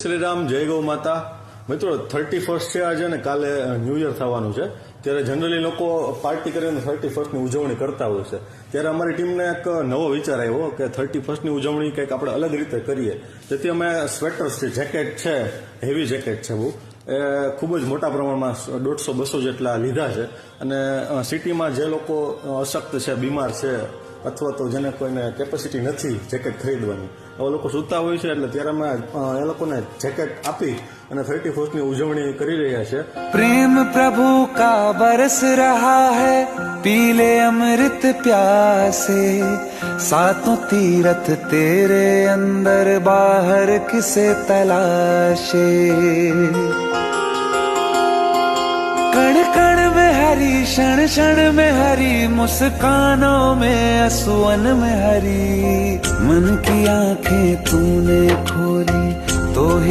શ્રીરામ, જય ગૌ માતા. મિત્રો 31 છે આજે ને કાલે ન્યૂ યર થવાનું છે, ત્યારે જનરલી લોકો પાર્ટી કરીને 31ની ઉજવણી કરતા હોય છે. ત્યારે અમારી ટીમને એક નવો વિચાર આવ્યો કે 31ની ઉજવણી કંઈક આપણે અલગ રીતે કરીએ. તેથી અમે સ્વેટર્સ છે, જેકેટ છે, હેવી જેકેટ છે, બહુ એ ખૂબ જ મોટા પ્રમાણમાં 150-200 જેટલા લીધા છે. અને સિટીમાં જે લોકો અશક્ત છે, બીમાર છે, અથવા તો જેને કોઈને કેપેસિટી નથી જેકેટ ખરીદવાની, એવા લોકો સૂતા હોય છે, એટલે ત્યારે અમે એ લોકોને જેકેટ આપી અને 31ની ઉજવણી કરી રહ્યા છે. प्रेम प्रभु का बरस रहा है, पीले अमृत प्यासे, सातों तीरथ तेरे अंदर बाहर किसे तलाशे, कण कण में हरी, क्षण क्षण में हरी, मुस्कानों में असुवन में हरी, मन की आंखें तूने खोली तो ही